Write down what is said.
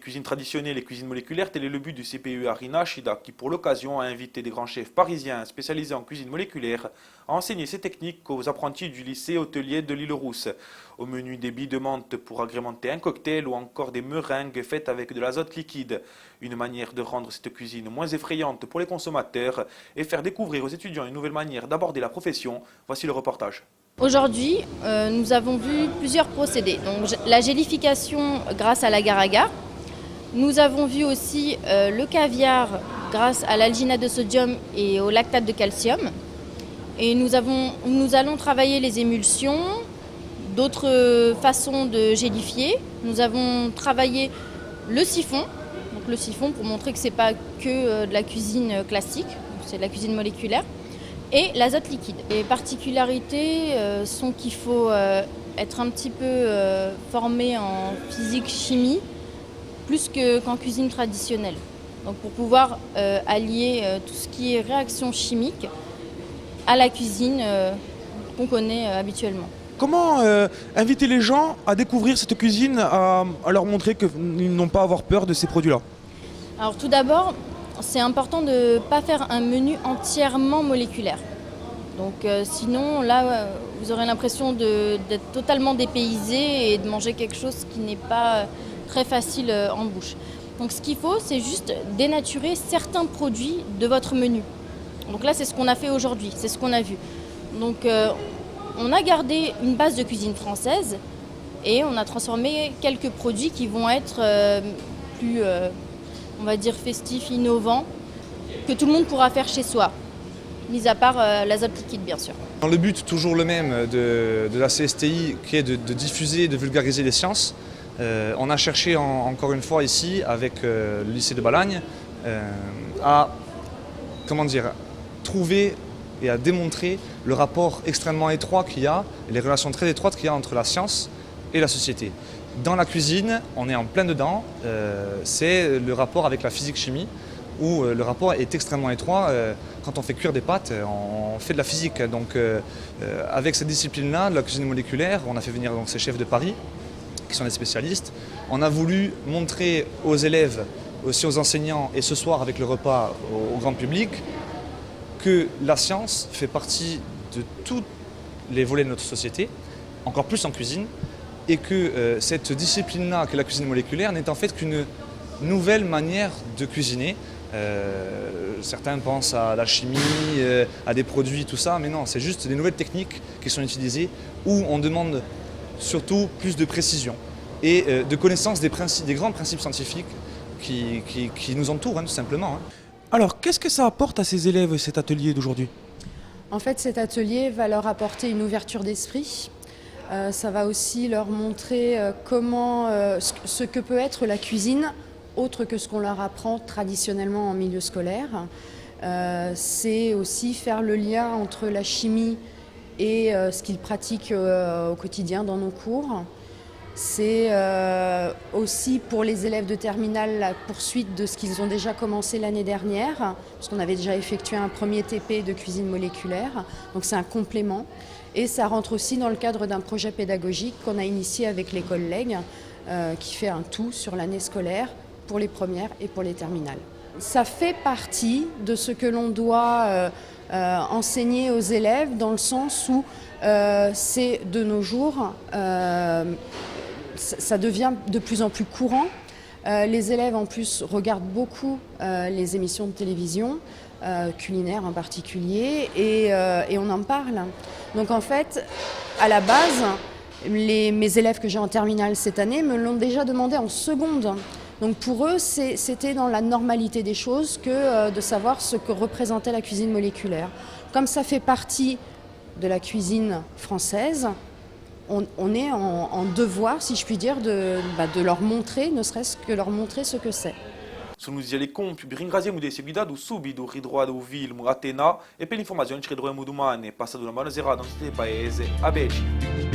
cuisines traditionnelles et cuisines moléculaires, tel est le but du CPE Arina Shida, qui pour l'occasion a invité des grands chefs parisiens spécialisés en cuisine moléculaire à enseigner ces techniques aux apprentis du lycée hôtelier de l'Île-Rousse. Au menu, des billes de menthe pour agrémenter un cocktail ou encore des meringues faites avec de l'azote liquide. Une manière de rendre cette cuisine moins effrayante pour les consommateurs et faire découvrir aux étudiants une nouvelle manière d'aborder la profession. Voici le reportage. Aujourd'hui, nous avons vu plusieurs procédés. Donc, la gélification grâce à l'agar-agar. Nous avons vu aussi le caviar grâce à l'alginate de sodium et au lactate de calcium. Et nous allons travailler les émulsions, d'autres façons de gélifier. Nous avons travaillé le siphon. Donc, le siphon pour montrer que ce n'est pas que de la cuisine classique, c'est de la cuisine moléculaire. Et l'azote liquide. Les particularités sont qu'il faut être un petit peu formé en physique-chimie, plus qu'en cuisine traditionnelle. Donc pour pouvoir allier tout ce qui est réaction chimique à la cuisine qu'on connaît habituellement. Comment inviter les gens à découvrir cette cuisine, à leur montrer qu'ils n'ont pas à avoir peur de ces produits-là? Alors tout d'abord, c'est important de ne pas faire un menu entièrement moléculaire. Donc sinon, là, vous aurez l'impression d'être totalement dépaysé et de manger quelque chose qui n'est pas très facile en bouche. Donc ce qu'il faut, c'est juste dénaturer certains produits de votre menu. Donc là, c'est ce qu'on a fait aujourd'hui, c'est ce qu'on a vu. Donc on a gardé une base de cuisine française et on a transformé quelques produits qui vont être plus... on va dire festif, innovant, que tout le monde pourra faire chez soi, mis à part l'azote liquide bien sûr. Le but toujours le même de la CSTI qui est de diffuser, de vulgariser les sciences. On a cherché encore une fois ici avec le lycée de Balagne à trouver et à démontrer le rapport extrêmement étroit qu'il y a, et les relations très étroites qu'il y a entre la science et la société. Dans la cuisine, on est en plein dedans, c'est le rapport avec la physique-chimie, où le rapport est extrêmement étroit. Quand on fait cuire des pâtes, on fait de la physique. Donc avec cette discipline-là, de la cuisine moléculaire, on a fait venir donc, ces chefs de Paris, qui sont des spécialistes. On a voulu montrer aux élèves, aussi aux enseignants, et ce soir avec le repas au grand public, que la science fait partie de tous les volets de notre société, encore plus en cuisine, et que cette discipline-là, que la cuisine moléculaire, n'est en fait qu'une nouvelle manière de cuisiner. Certains pensent à la chimie, à des produits, tout ça, mais non, c'est juste des nouvelles techniques qui sont utilisées où on demande surtout plus de précision et de connaissance des grands principes scientifiques qui nous entourent, tout simplement. Alors, qu'est-ce que ça apporte à ces élèves, cet atelier d'aujourd'hui? En fait, cet atelier va leur apporter une ouverture d'esprit. Ça va aussi leur montrer ce que peut être la cuisine, autre que ce qu'on leur apprend traditionnellement en milieu scolaire. C'est aussi faire le lien entre la chimie et ce qu'ils pratiquent au quotidien dans nos cours. C'est aussi pour les élèves de terminale la poursuite de ce qu'ils ont déjà commencé l'année dernière, puisqu'on avait déjà effectué un premier TP de cuisine moléculaire, donc c'est un complément. Et ça rentre aussi dans le cadre d'un projet pédagogique qu'on a initié avec les collègues, qui fait un tout sur l'année scolaire pour les premières et pour les terminales. Ça fait partie de ce que l'on doit enseigner aux élèves, dans le sens où c'est de nos jours, ça devient de plus en plus courant. Les élèves en plus regardent beaucoup les émissions de télévision, culinaires en particulier, et on en parle. Donc en fait, à la base, mes élèves que j'ai en terminale cette année me l'ont déjà demandé en seconde. Donc pour eux, c'était dans la normalité des choses que de savoir ce que représentait la cuisine moléculaire. Comme ça fait partie de la cuisine française, on est en devoir, si je puis dire, de leur montrer, ne serait-ce que leur montrer ce que c'est. Sono gli compi per ringraziamo di seguidato subito ridroato o film a Atena e per l'informazione ci ridroiamo domani passate una buona serata nel nostro paese a Beci.